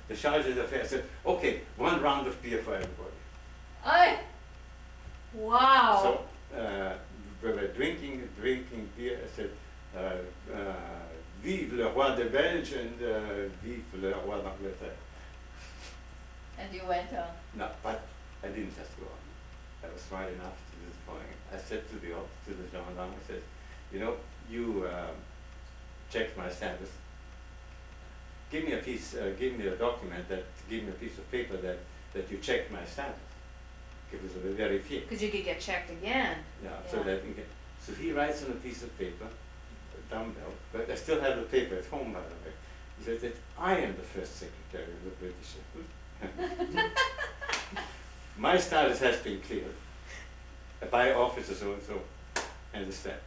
the charge d'affaires said, okay, 1 round of beer for everybody. I. Wow. So we were drinking beer. I said, vive le roi de Belge and vive le roi d'Angleterre. And you went on. No, but I didn't just go on. I was smart enough to this point. I said to the gendarme, I said, you know, you checked my status. Give me a document give me a piece of paper that you checked my status. It was very few. Because you could get checked again. Yeah, so he writes on a piece of paper, a dumbbell, but I still have the paper at home, by the way. He says that I am the first secretary of the British Empire. My status has been cleared by officer so-and-so, understand.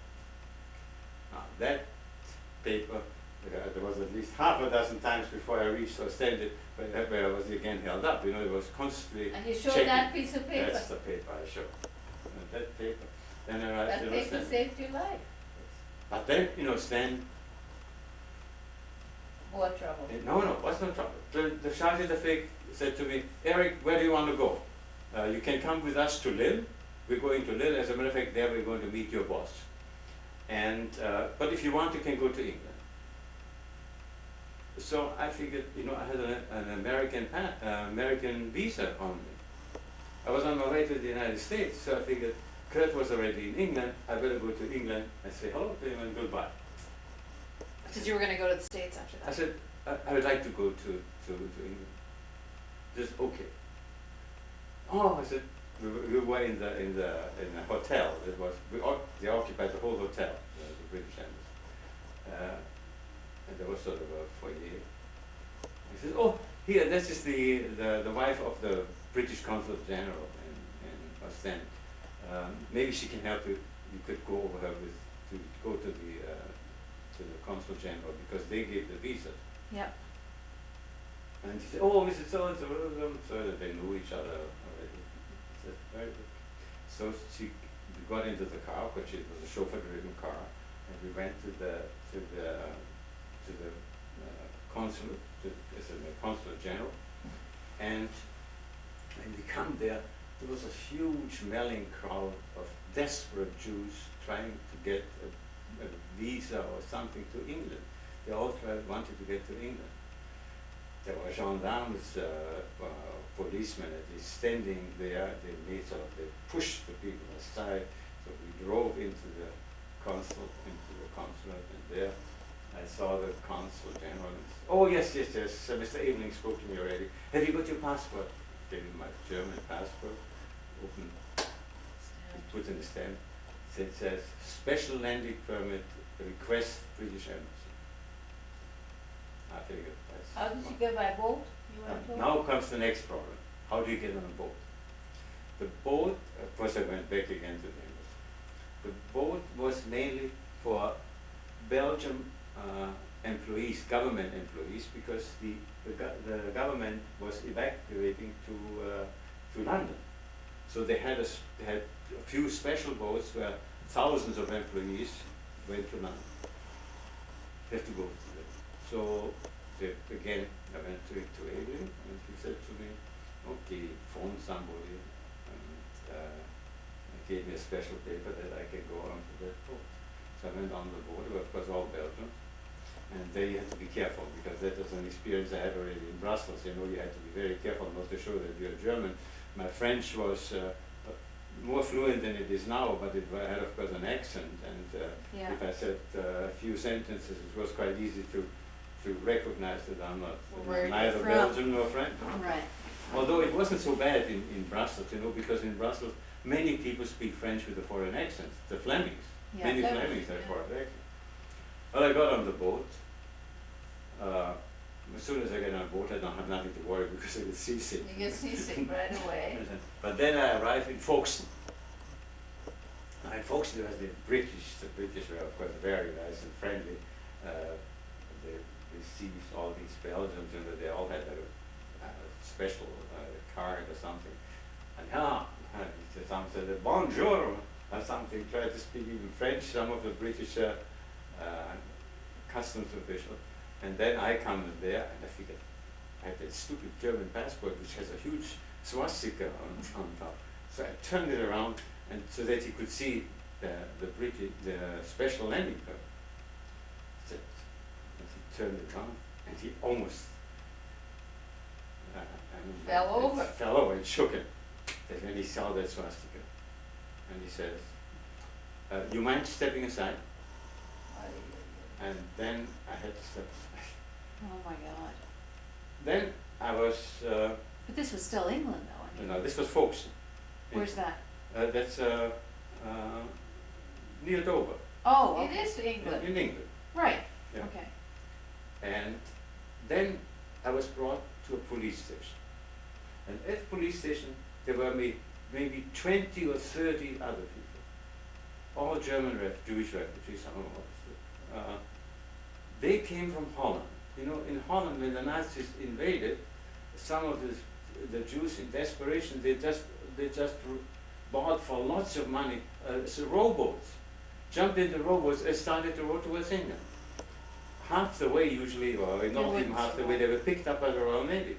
Now that paper, there was at least half a dozen times before I reached Ostend where I was again held up. You know, it was constantly And you showed checking. that piece of paper. That's the paper I showed. And that paper. Then I arrived That in paper Ostend. saved your life. But then, you know, Ostend, More trouble. no, what's no trouble? The charge d'affaires said to me, Eric, where do you want to go? You can come with us to Lille. We're going to Lille. As a matter of fact, there we're going to meet your boss. And but if you want, you can go to England. So I figured, you know, I had an American visa on me. I was on my way to the United States, so I figured Kurt was already in England. I better go to England and say hello to him and goodbye. Because you were going to go to the States after that. I said, I would like to go to England. Just okay. Oh, I said, we were in a hotel. They occupied the whole hotel, the British Embassy. And there was sort of a foyer. He says, oh, here, this is the wife of the British Consul General in Ostend. Maybe she can help you. You could go over her to go to the Consul General because they gave the visa. Yep. And she said, oh, Mrs. So-and-so, so that they knew each other already. I said, very good. So we got into the car, which it was a chauffeur-driven car, and we went to the consulate, the consulate general, and when we come there was a huge milling crowd of desperate Jews trying to get a visa or something to England. They all wanted to get to England. There were gendarmes, policemen at least standing there. They pushed the people aside. So we drove into the consulate, and there I saw the consul general. And said, oh yes. Mr. Evening spoke to me already. Have you got your passport? Gave him my German passport. Open. He put in the stamp. It says special landing permit request British Embassy. I figured that's. How did you go by boat? You went boat? Now comes the next problem. How do you get on a boat? The boat, of course I went back again to the embassy. The boat was mainly for Belgian employees, government employees, because the government was evacuating to London. So they had a few special boats where thousands of employees went to London. They have to go to them. So again, I went to Evelyn, and he said to me, okay, phone somebody, and gave me a special paper that I can go onto that boat. So I went on the boat. It was of course all Belgian, and there you had to be careful because that was an experience I had already in Brussels. You know, you had to be very careful not to show that you're German. My French was more fluent than it is now, but it had of course an accent, and if I said a few sentences, it was quite easy to recognize that I'm not neither Belgian nor French. Right. Although it wasn't so bad in Brussels, you know, because in Brussels many people speak French with a foreign accent. The Flemings, many Flemings have foreign accent. Well, I got on the boat. As soon as I get on board, I don't have nothing to worry because I get seasick. You get seasick right away. But then I arrived in Folkestone. Now in Folkestone, the British were of course very nice and friendly. They received all these Belgians, and they all had a special card or something. And some said bonjour or something, tried to speak even French, some of the British customs officials. And then I come there and I figured, I had that stupid German passport which has a huge swastika on top. So I turned it around and so that he could see the special landing permit. And he turned it on and he almost fell over and shook it. That when he saw that swastika. And he says, you mind stepping aside? And then I had to step aside. Oh my God. Then I was, But this was still England though, I mean. no, this was Folkestone. Where's that? That's near Dover, Oh, it is England. in England. Right, Yeah. okay. And then I was brought to a police station. And at the police station, there were maybe 20 or 30 other people. All German Jewish refugees, some of us. They came from Holland. You know, in Holland, when the Nazis invaded, some of the Jews in desperation, they just bought for lots of money rowboats, jumped into rowboats and started to row towards England. Half the way usually, or not even half the way, they were picked up by the Royal Navy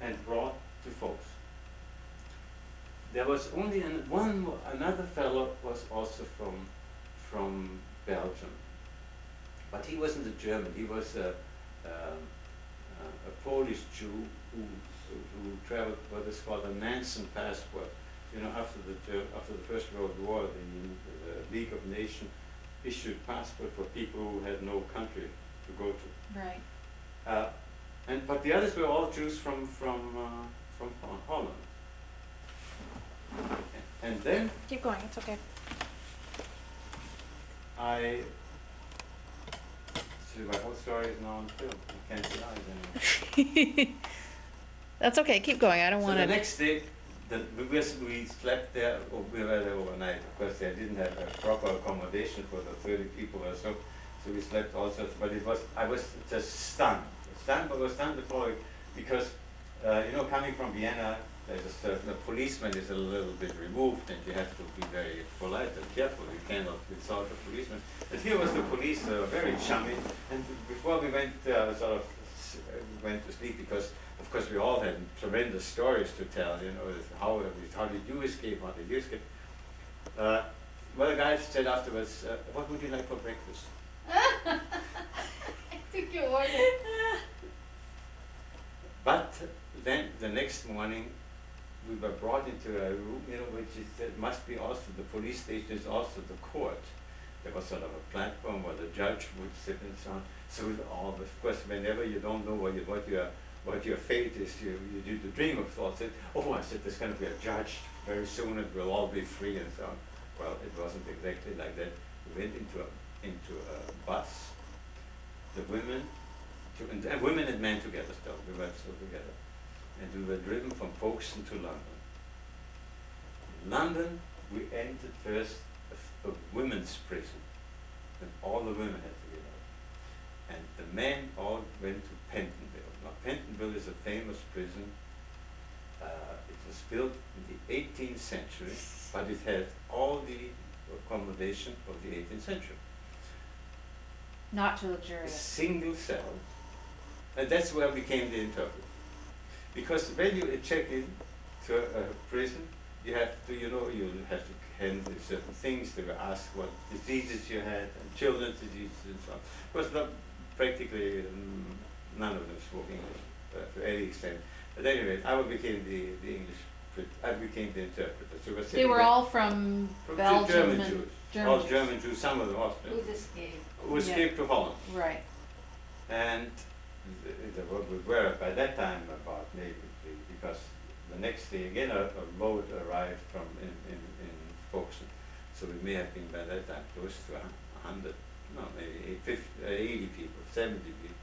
and brought to folks. There was only another fellow was also from Belgium, but he wasn't a German. He was a Polish Jew who traveled what is called a Nansen passport. You know, after the First World War, the League of Nations issued passport for people who had no country to go to. Right. But the others were all Jews from Holland. And then Keep going, it's okay. see, my whole story is now on film. I can't see eyes anymore. That's okay, keep going, I don't So want the to. next day, we slept there, we were there overnight, because they didn't have a proper accommodation for the 30 people or so. So we slept also, but I was just stunned. But I was stunned the following, because, you know, coming from Vienna, there's a certain, a policeman is a little bit removed and you have to be very polite and careful. You cannot insult a policeman. And here was the police, very chummy. And before we went, went to sleep, because of course we all had tremendous stories to tell, you know, how did you escape, how did you escape? Well, the guy said afterwards, what would you like for breakfast? I took your order. But then the next morning, we were brought into a room, you know, which is, it must be also, the police station is also the court. There was sort of a platform where the judge would sit and so on. So we all, of course, whenever you don't know what your fate is, you do the dream of thoughts. I said, there's going to be a judge very soon and we'll all be free and so on. Well, it wasn't exactly like that. We went into a bus, the women, and women and men together still, we were still together. And we were driven from Folkestone to London. In London, we entered first a women's prison, and all the women had to get out. And the men all went to Pentonville. Now, Pentonville is a famous prison. It was built in the 18th century, but it had all the accommodation of the 18th century. Not too A luxurious. single cell, and that's where I became the interpreter. Because when you check in to a prison, you have to, you have to handle certain things. They were asked what diseases you had, and children's diseases and so on. Of course, practically none of them spoke English to any extent. But anyway, I became the English, I became the interpreter. So They were all from Belgium German and Jews. All German Jews, some of them Austrians. Who escaped. Who escaped to Holland. Right. And we were by that time about maybe, because the next day again a boat arrived from in Folkestone. So we may have been by that time close to 100, no, maybe 80 people, 70 people.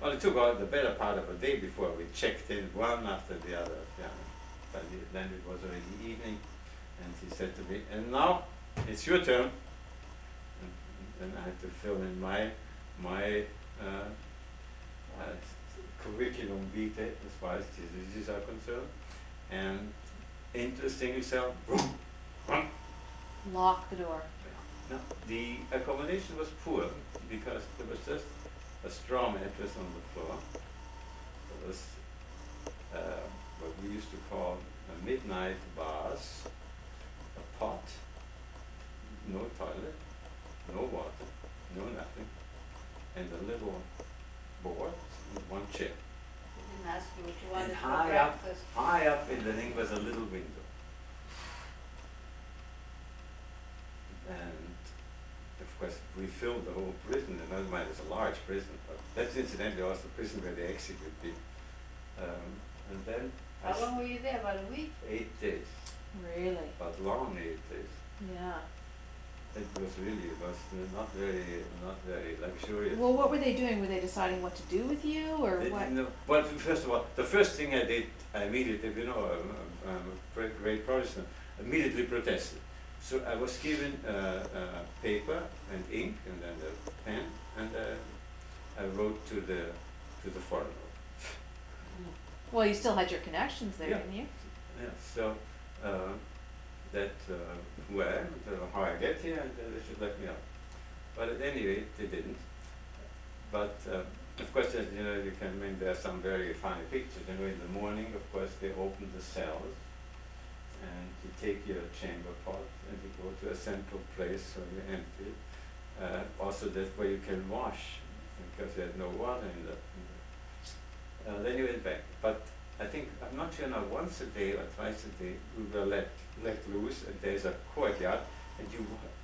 Well, it took the better part of a day before we checked in one after the other. Yeah. But then it was already evening, and he said to me, and now it's your turn. And I had to fill in my curriculum vitae as far as diseases are concerned, and into a single cell, boom, boom. Lock the door. Now, the accommodation was poor because there was just a straw mattress on the floor, was what we used to call a midnight vase, a pot, no toilet, no water, no nothing, and a little board and one chair. He didn't ask you what you wanted And for breakfast. high up in the thing was a little window. And of course we filled the whole prison, and never mind, it's a large prison, but that's incidentally also the prison where they execute people. And then I How long were you there? About a week? 8 days, Really? but long 8 days. Yeah. It was really, it was not very luxurious. Well, what were they doing? Were they deciding what to do with you, or They what? didn't know- Well, first of all, the first thing I did, I immediately, you know, I'm a great Protestant, immediately protested. So I was given paper and ink and then a pen, and I wrote to the foreign office. Well, you still had your connections there, Yeah. didn't you? Yeah, so that who I am, how I get here, and they should let me out. But at any rate, they didn't. But of course, as you know, you can, I mean, there are some very funny pictures. You know, in the morning, of course, they open the cells, and you take your chamber pot and you go to a central place where you empty it. Also, that's where you can wash, because there's no water in the then you went back. But I think, I'm not sure now, once a day or twice a day, we were let loose, and there's a courtyard, and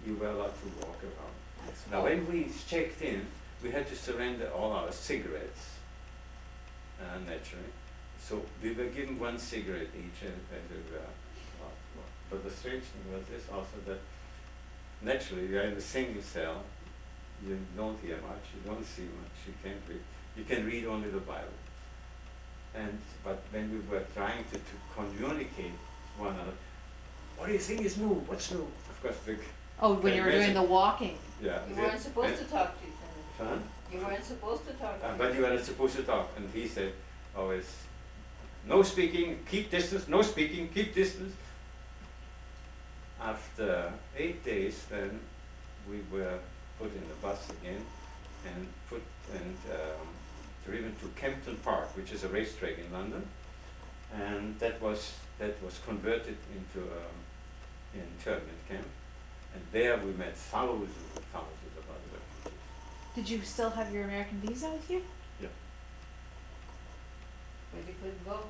you were allowed to walk around. That's Now, when we checked in, we had to surrender all our cigarettes, naturally. So we were given one cigarette each, and we were. But the strange thing was this also, that naturally you are in a single cell, you don't hear much, you don't see much, you can't read. You can read only the Bible. But when we were trying to communicate one another, what do you think is new? What's new? Of course, Oh, when Can you were you doing the imagine? walking. yeah. You weren't supposed to talk to each other. Huh? You weren't supposed to talk to each But other. you were not supposed to talk, and he said always, no speaking, keep distance, no speaking, keep distance. After 8 days, then we were put in the bus again and driven to Kempton Park, which is a racetrack in London, and that was converted into internment camp, and there we met thousands and thousands of other refugees. Did you still have your American visa with you? But you couldn't go.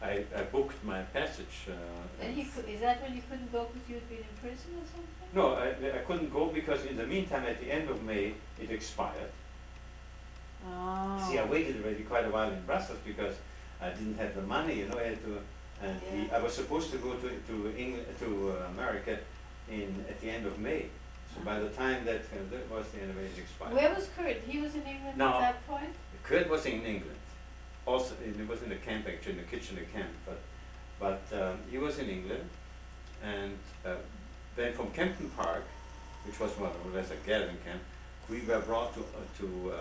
I booked my passage. Then is that when you couldn't go because you had been in prison or something? No, I couldn't go because in the meantime, at the end of May, it expired. Oh. See, I waited already quite a while in Brussels because I didn't have the money, you know, I had to, and Yeah. I was supposed to go to England, to America at the end of May. So by the time that was the end of May, it expired. Where was Kurt? He was in England No. at that point? Kurt was in England. Also, he was in the camp actually, in the Kitchener camp, but he was in England, and then from Kempton Park, which was more or less a gathering camp, we were brought to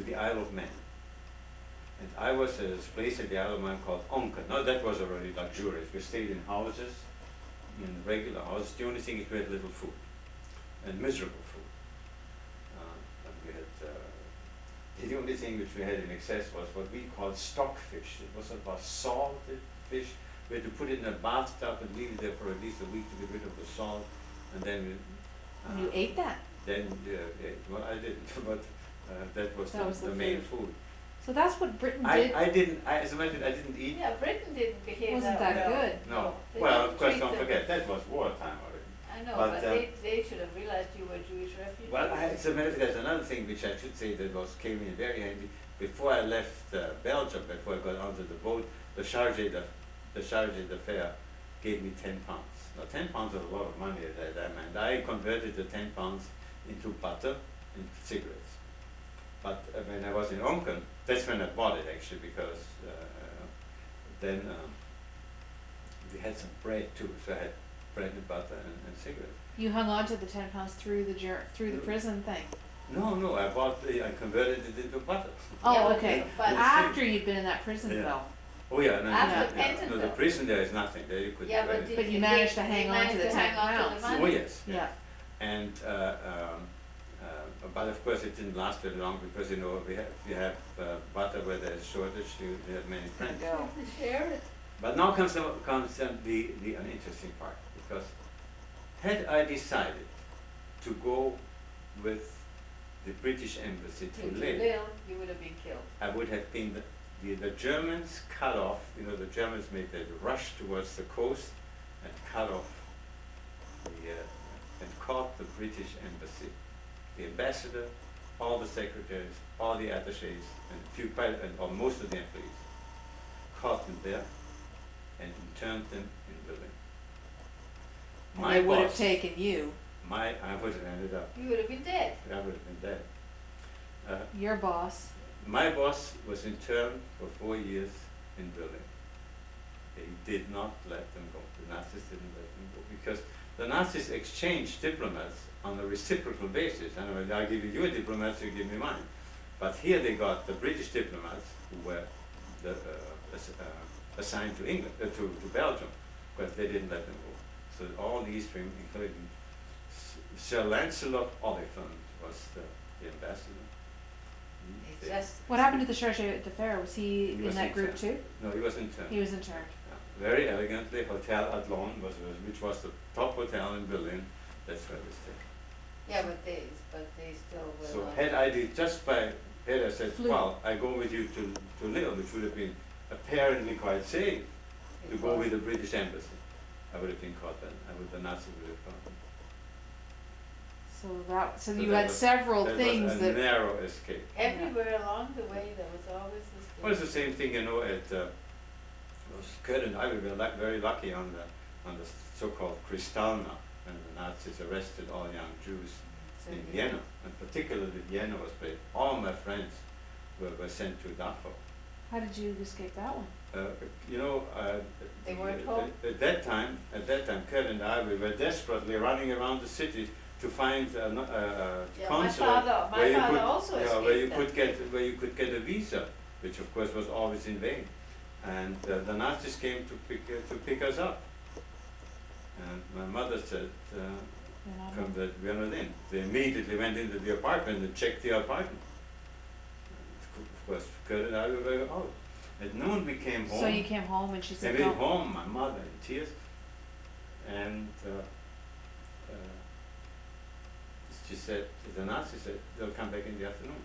the Isle of Man. And I was at this place at the Isle of Man called Onken. Now that was already luxurious. We stayed in houses, in regular houses. The only thing is we had little food, and miserable food. And we had, the only thing which we had in excess was what we called stockfish. It was about salted fish. We had to put it in a bathtub and leave it there for at least a week to get rid of the salt, and then we. And you ate that? Then, well, I didn't, but that was That was the the main food. food. So that's what Britain did. I didn't, as a matter of fact, I didn't eat. Yeah, Britain didn't behave Wasn't that that well. good? No. They Well, didn't of course, treat don't them- forget, that was wartime already. I know, But, but they should have realized you were Jewish refugees. Well, as a matter of fact, there's another thing which I should say that came in very handy. Before I left Belgium, before I got onto the boat, the charge d'affaires gave me £10. Now, £10 was a lot of money at that time, and I converted the £10 into butter and cigarettes. But when I was in Onken, that's when I bought it actually, because then we had some bread too, so I had bread and butter and cigarettes. You hung on to the £10 through the prison thing. No, I converted it into butter. Oh, Yeah, okay. but After you'd been in that prison, Yeah. though. Oh yeah, no, After no, Pentonville. no, the prison there is nothing, there you could. Yeah, but But you managed to hang on to the hang on to £10. the Oh money. yes, Yeah. and but of course it didn't last very long because you know we have butter where there's shortage. We have many friends. You have to share it. But now comes the uninteresting part, because had I decided to go with the British embassy to To Lille, Lille, you would have been killed. I would have been the Germans cut off. You know, the Germans made that rush towards the coast and cut off and caught the British embassy, the ambassador, all the secretaries, all the attachés, or most of the employees, caught them there and interned them in Berlin. And they would have taken you, I would have ended up, You would have been dead. I would have been dead. your boss. My boss was interned for 4 years in Berlin. He did not let them go. The Nazis didn't let them go because the Nazis exchanged diplomats on a reciprocal basis. Anyway, I give you your diplomats, you give me mine. But here they got the British diplomats who were assigned to England, to Belgium, because they didn't let them go. So all these things, including Sir Lancelot Oliphant was the ambassador. It's just. What happened to the Charge d'Affaires? Was he He in was that group interned. too? No, he was interned. He was interned. Yeah. Very elegantly, Hotel Adlon, which was the top hotel in Berlin. That's where we stayed. Yeah, but they still will. So had I had I said, Flew. well, I go with you to Lille, which would have been apparently quite safe to go with the British embassy, I would have been caught then. The Nazis would have caught me. So So you that had was- several That things was a that. narrow escape. Everywhere along the way, there was always this. Well, it's the same thing, you know, Kurt and I we were very lucky on the so-called Kristallnacht, when the Nazis arrested all young Jews in Vienna, and particularly Vienna was great. All my friends were sent to Dachau. How did you escape that one? You know, They weren't home? at that time, Kurt and I, we were desperately running around the city to find a Yeah, consulate my father also where you escaped where you could get a visa, which of course was always in vain. And the Nazis came to pick us up. And my mother said, You're not "Come, home. that we are not in." They immediately went into the apartment and checked the apartment. And of course, Kurt and I were out. At noon we came home. So you came home and she They said, came "Don't." home, my mother in tears, and she said, the Nazi said, they'll come back in the afternoon.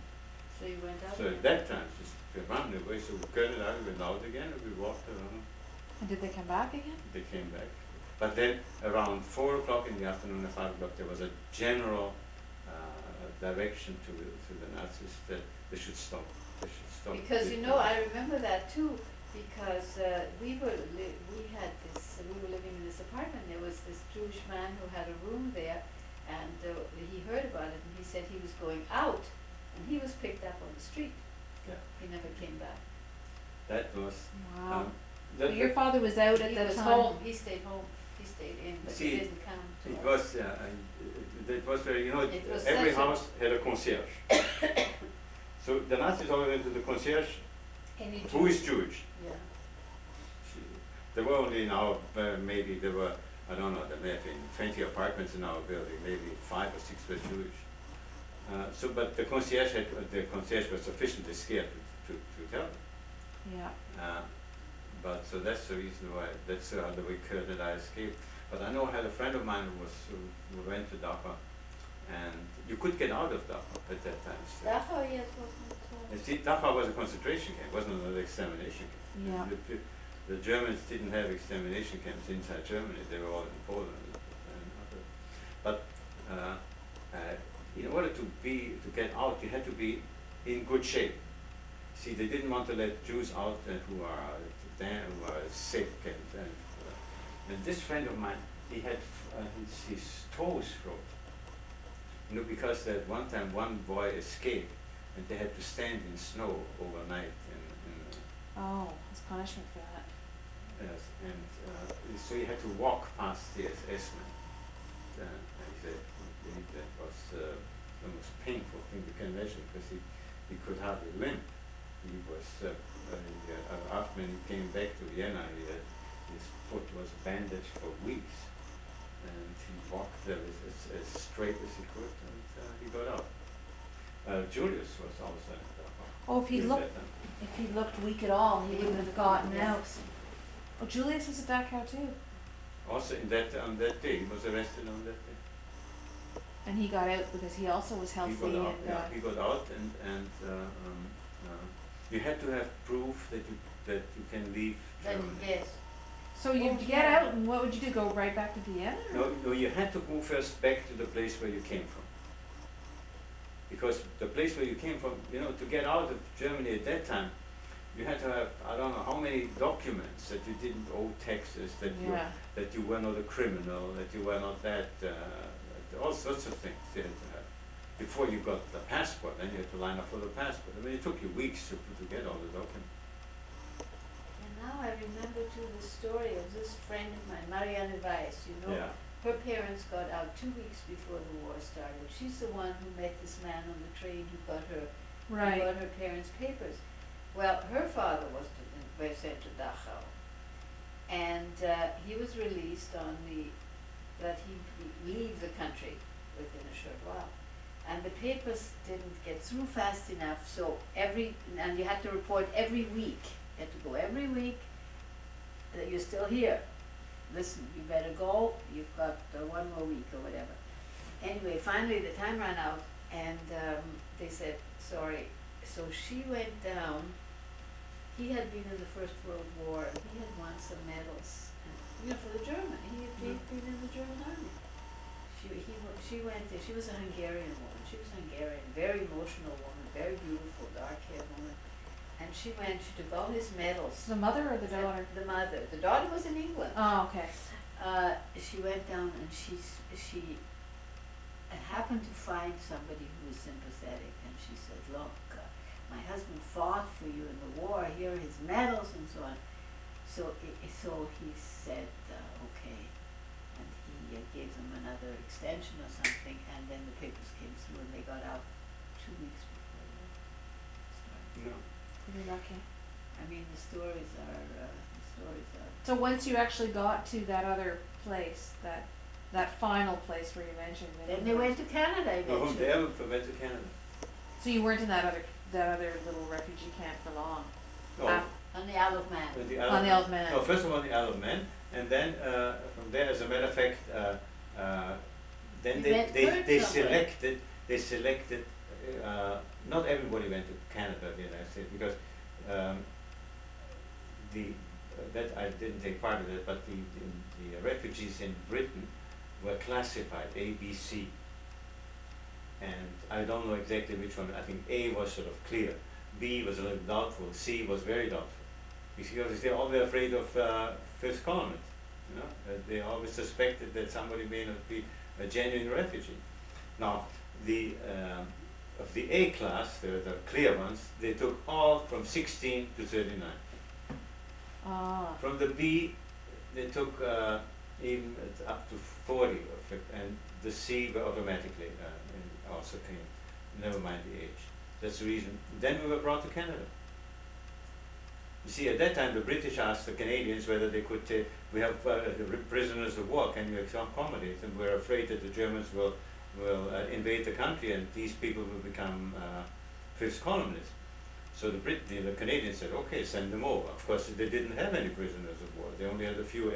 So you went out. So at that time, she ran away, so Kurt and I went out again, and we walked around. And did they come back again? They came back. But then around 4 o'clock in the afternoon and 5 o'clock, there was a general direction to the Nazis that they should stop. They should stop. Because you know, I remember that too, because we were living in this apartment. There was this Jewish man who had a room there, and he heard about it, and he said he was going out, and he was picked up on the street. Yeah. He never came back. That was. Wow. That, So your father was out at He that was time. home. He stayed home. He stayed in, but See, he didn't come to It us. was, it was very, you know, It was every such a- house had a concierge. So the Nazis always went to the concierge, Any who Jew- is Jewish. Yeah. There were only in our, maybe there were, I don't know, there may have been 20 apartments in our building, maybe 5 or 6 were Jewish. But the concierge was sufficiently scared to tell them. Yeah. But so that's the reason why, that's the way Kurt and I escaped. But I know I had a friend of mine who went to Dachau, and you could get out of Dachau at that time. still. Dachau, yes, wasn't You see, Dachau was a concentration camp, wasn't an extermination camp. Yeah. The Germans didn't have extermination camps inside Germany, they were all in Poland and other. But in order to get out, you had to be in good shape. See, they didn't want to let Jews out who are sick and this friend of mine, he had his toes frozen. You know, because that one time one boy escaped and they had to stand in snow overnight Oh, it's punishment for that. yes, and so he had to walk past the SS-man. And he said that was the most painful thing you can imagine because he could hardly limp. He was after when he came back to Vienna, his foot was bandaged for weeks, and he walked there as straight as he could, and he got out. Julius was also in Dachau. Oh, if he At looked, that time. if he looked weak at all, he wouldn't have gotten Yeah. out. Oh, Julius was at Dachau too, Also in that, on that day, he was arrested on that day. and he got out because he also was healthy He got out, and, yeah, he got out and, you had to have proof that you can leave Then, Germany. yes, so you'd Oh, get yeah. out and what would you do, go right back to Vienna? or- No, you had to go first back to the place where you came from. Because the place where you came from, to get out of Germany at that time, you had to have, I don't know how many documents that you didn't owe taxes, Yeah, that you were not a criminal, that you were not that, all sorts of things you had to have. Before you got the passport, then you had to line up for the passport. I mean, it took you weeks to get all the documents. and now I remember too the story of this friend of mine, Marianne Weiss, Yeah, Her parents got out 2 weeks before the war started. She's the one who met this man on the train who got her right, her parents' papers. Well, her father was sent to Dachau, and he was released on that he'd leave the country within a short while. And the papers didn't get through fast enough, so and you had to report every week. You had to go every week that you're still here. Listen, you better go, you've got 1 more week or whatever. Anyway, finally the time ran out and they said, sorry. So she went down. He had been in the First World War and he had won some medals, for the German. He had been in the German army. She went there. She was a Hungarian woman. She was Hungarian, very emotional woman, very beautiful, dark-haired woman. And she took all his medals. the mother or the daughter? The mother. The daughter was in England. Oh, okay, She went down and she happened to find somebody who was sympathetic, and she said, look, my husband fought for you in the war, here are his medals and so on. So he said, okay, and he gave them another extension or something, and then the papers came through and they got out 2 weeks before the war started. pretty lucky. I mean, the stories are. So once you actually got to that other place, that final place where you mentioned. Then they went to Canada no, from eventually. there we went to Canada. So you weren't in that other little refugee camp for long? No, Ah, On the Isle of Man. on the on the Isle of Man. No, first of all, the Isle of Man, and then from there, as a matter of fact, then You they, met they, Kurt they somewhere. selected, not everybody went to Canada, the United States, because that I didn't take part in it, but the refugees in Britain were classified A, B, C. And I don't know exactly which one. I think A was sort of clear, B was a little doubtful, C was very doubtful. Because they all were afraid of fifth columnists. They always suspected that somebody may not be a genuine refugee. Now, of the A class, the clear ones, they took all from 16 to 39. Ah, From the B, they took even up to 40, and the C were automatically also came. Never mind the age. That's the reason. Then we were brought to Canada. You see, at that time, the British asked the Canadians whether they could take. We have prisoners of war. Can you accommodate them? We're afraid that the Germans will invade the country, and these people will become fifth columnists. So the Canadians said, okay, send them over. Of course, they didn't have any prisoners of war. They only had a few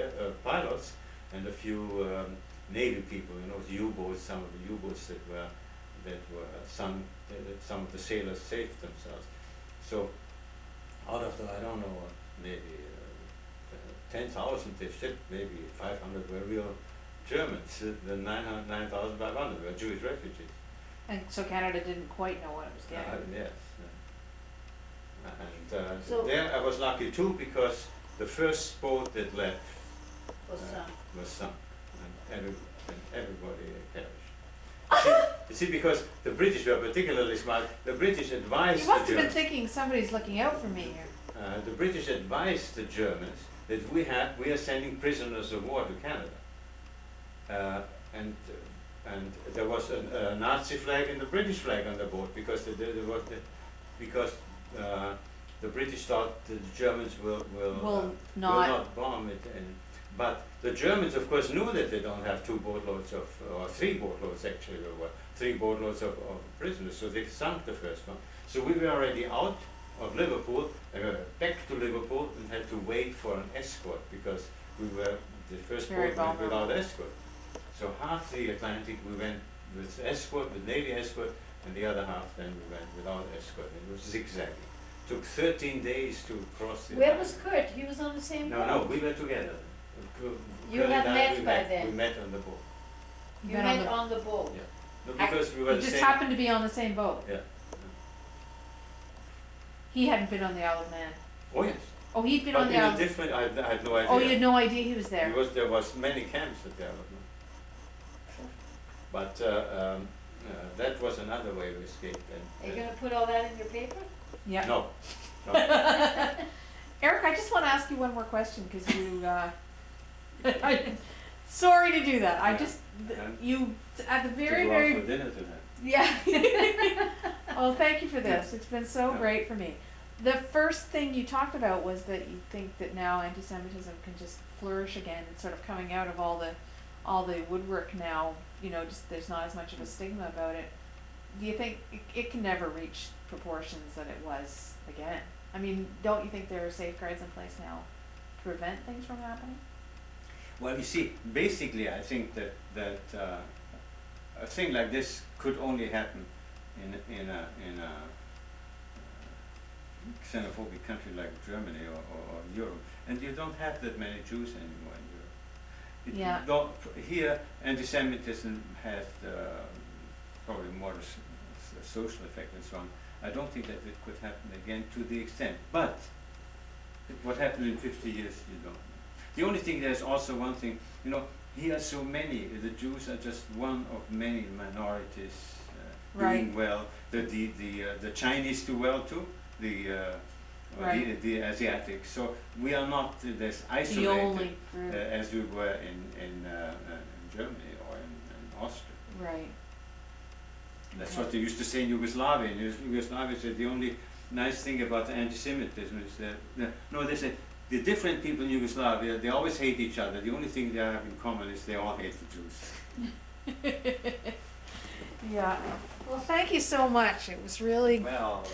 pilots and a few Navy people. The U-boats, some of the U-boats that were sunk. That some of the sailors saved themselves. So, out of the, I don't know, maybe 10,000 they shipped, maybe 500 were real Germans. The 9,500 were Jewish refugees. and so Canada didn't quite know what it was getting. Yes. And So- there I was lucky too, because the first boat that left was sunk, and everybody perished. You see, because the British were particularly smart. The British advised You the must have been Germans. thinking somebody's looking out for me here. The British advised the Germans that we are sending prisoners of war to Canada, and there was a Nazi flag and the British flag on the boat, because the British thought that the Germans will Will not. bomb it, But the Germans, of course, knew that they don't have 2 boatloads of, or 3 boatloads actually, or 3 boatloads of prisoners, so they sunk the first one. So we were already out of Liverpool, back to Liverpool, and had to wait for an escort because we were, the first Very boat went vulnerable. without escort. So half the Atlantic we went with escort, with Navy escort, and the other half then we went without escort. It was zigzagging. Took 13 days to cross the Where Atlantic. was Kurt? He was on the same boat? No, we were together. You Kurt had and I, met we by then? We met on the boat. You Been met on the boat? Yeah. No, because we were You the just same. happened to be on the same boat. Yeah. He hadn't been on the Isle of Man. Oh yes. Oh, he'd been But on the in Isle a of different, I had no idea. Oh, you had no idea he was there. There was many camps at the Isle of Man. But that was another way we escaped. Are you And, gonna put all that in your paper? Yeah. no. No. Eric, I just want to ask you one more question because you. Sorry to do that. I just you at the very To go out very for dinner tonight. yeah. Oh, thank you for this. It's been so Yeah. great for me. The first thing you talked about was that you think that now anti-Semitism can just flourish again. It's sort of coming out of all the woodwork now. You know, just there's not as much of a stigma about it. Do you think it can never reach proportions that it was again? I mean, don't you think there are safeguards in place now to prevent things from happening? Well, you see, basically, I think that a thing like this could only happen in a xenophobic country like Germany or Europe, and you don't have that many Jews anymore in Europe. Yeah. Here, anti-Semitism has probably more social effect and so on. I don't think that it could happen again to the extent, but what happened in 50 years, you don't know. The only thing, there's also one thing, you know, here are so many, the Jews are just one of many minorities doing Right. well. The Chinese do well too, Right. the Asiatics. So we are not as The isolated only group. as we were in Germany or in Austria. Right. That's what they used to say in Yugoslavia. In Yugoslavia, said the only nice thing about anti-Semitism is that, no, they said the different people in Yugoslavia, they always hate each other. The only thing they have in common is they all hate the Jews. Yeah. Well, thank you so much. It was really Well,